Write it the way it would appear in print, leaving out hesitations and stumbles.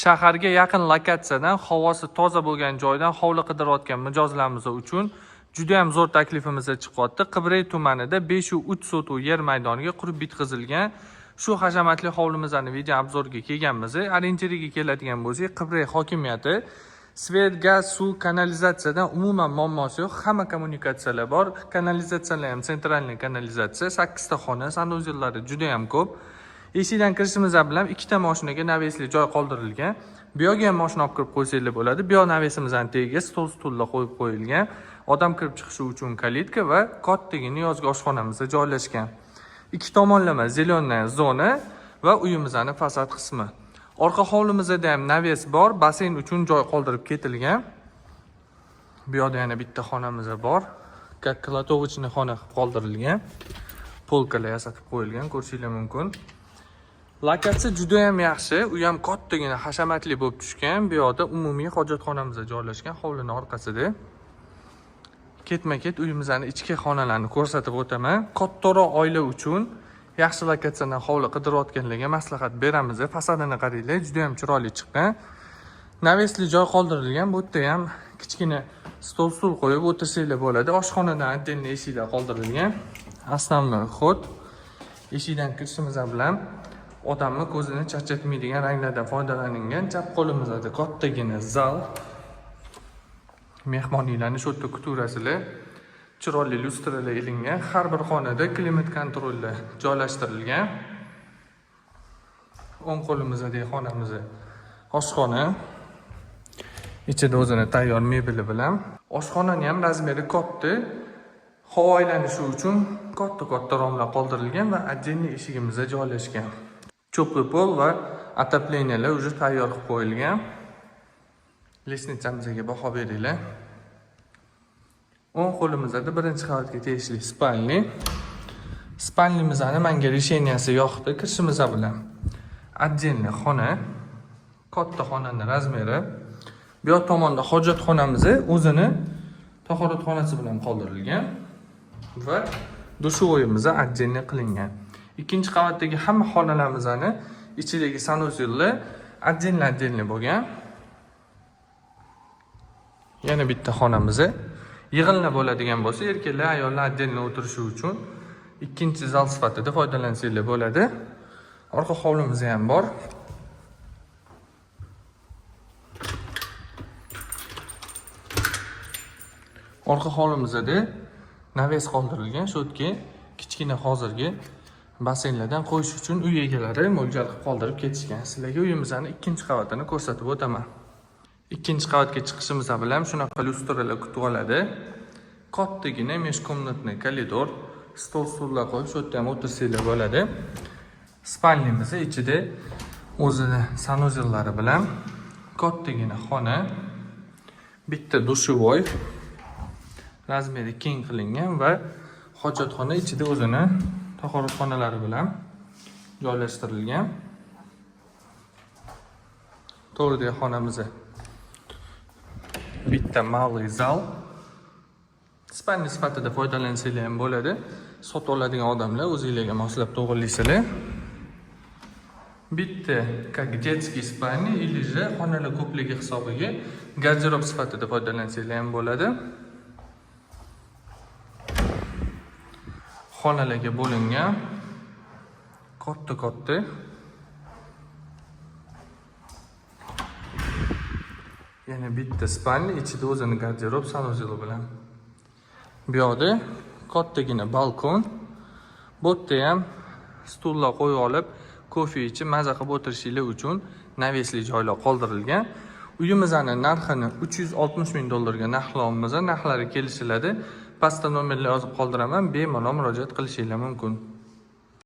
Shaharga yaqin lokatsiyadan, havosi toza bo'lgan joydan hovli qidirayotgan mijozlarimiz uchun juda ham zo'r taklifimiz chiqyapti. Qibrey tumanida 503 sotix yer maydoniga qurib bitkazilgan shu hashamatli hovlimizni video obzorga kelganmiz. Orienteriga keladigan bo'lsak, Qibrey hokimiyati svet, gaz, suv, kanalizatsiyadan umuman muammosi yo'q. Hamma kommunikatsiyalar bor. Kanalizatsiyalar ham sentralniy kanalizatsiya, 8 ta xona, sanuzellari juda ham ko'p. Eshikdan kirishimiz bilan ikkita mashinaga navesli joy qoldirilgan. Bu yoqqa ham mashina olib kirib qo'ysanglar bo'ladi. Bu yoq navesimizning tagiga stol-stullar qo'yib qo'yilgan. Odam kirib chiqishi uchun kalitka va kattagina yozgi oshxonamiz joylashgan. Ikki tomonlama zeleniy zona va uyimizning fasad qismi. Orqa hovlimizda ham naves bor, basen uchun joy qoldirib ketilgan. Bu yoqda yana bitta xonamiz bor. Kalatovichni xona qilib qoldirilgan. Polkalar yasatib qo'yilgan, ko'rishingiz mumkin. Lokatsiya juda ham yaxshi, u ham kattagina hashamatli bo'lib tushgan. Bu yoqda umumiy hojatxonamiz joylashgan hovlining orqasida. Ketma-ket uyimizning ichki xonalarini ko'rsatib o'taman. Kattaroq oila uchun yaxshi lokatsiyadan hovli qidirayotganlarga maslahat beramiz. Fasadini qaranglar, juda ham chiroyli chiqqan. Navesli joy qoldirilgan. Bu yerda ham kichkina stol-stul qo'yib o'tirsanglar bo'ladi. Oshxonadan отдельный eshiklar qoldirilgan. Основной xod. Eshikdan kirishimiz bilan odamni ko'zini charchatmaydigan ranglardan foydalanilgan. Chap qo'limizda kattagina zal. Mehmonlarni shu yerda kuturasizlar. Chiroyli lyustralar ilingan. Har bir xonada klimat kontrollar joylashtirilgan. O'ng qo'limizda xonamiz oshxona. Ichida o'zini tayyor mebeli bilan. Oshxonaning ham razmeri katta. Havo aylanishi uchun katta romlar qoldirilgan va отдельный eshigimizda joylashgan. Cho'pli pol va отоплениyalar уже tayyor qilib qo'yilgan. Lesnitsamizga baho beringlar. O'ng qo'limizda birinchi qavatga tegishli spalni. Spalnimizning menga resheniyasi yoqdi. Kirishimiz bilan отдельный xona, katta xonaning razmeri. Bu yoq tomonda hojatxonamiz o'zini tahoratxonasi bilan qoldirilgan va dushovoyimiz отдельный qilingan. Ikkinchi qavatdagi hamma xonalarimizni ichidagi sanuzellar отдельный bo'lgan. Yana bitta xonamiz. Yig'inlar bo'ladigan bo'lsa, erkaklar, ayollar отдельный o'tirishi uchun ikkinchi zal sifatida foydalansanglar bo'ladi. Orqa hovlimiz ham bor. Orqa hovlimizda naves qoldirilgan. Shu yerga kichkina hozirgi basenlardan qo'yish uchun uy egalari mo'ljal qilib qoldirib ketishgan. Sizlarga uyimizning ikkinchi qavatini ko'rsatib o'taman. Ikkinchi qavatga chiqishimiz bilan shunaqa lyustralar kutib oladi. Kattagina meshkomnatniy koridor, stol-stullar qo'yib shu yerda ham o'tirsanglar bo'ladi. Spalnimiz ichida o'zini sanuzellari bilan kattagina xona, bitta dushovoy, razmeri keng qilingan va hojatxona ichida o'zini tahoratxonalari bilan joylashtirilgan. To'g'ridagi xonamiz bitta malый zal. Spalni sifatida foydalansanglar ham bo'ladi. Sotib oladigan odamlar o'zingizlarga moslab to'g'irlaysizlar. Bitta как детский spalni или же xonalar ko'pligi hisobiga garderob sifatida foydalansanglar ham bo'ladi. Xonalarga bo'lingan katta yana bitta spalni, ichida o'zini garderob sanuzeli bilan. Bu yoqda kattagina balkon. Bu yerda ham stullar qo'yib olib, kofe ichib maza qilib o'tirishinglar uchun navesli joylar qoldirilgan. Uyimizning narxini $360 ming ga narxlaymiz. Narxlari kelishiladi. Pastda nomerlar yozib qoldiraman, bemalol murojaat qilishingiz mumkin.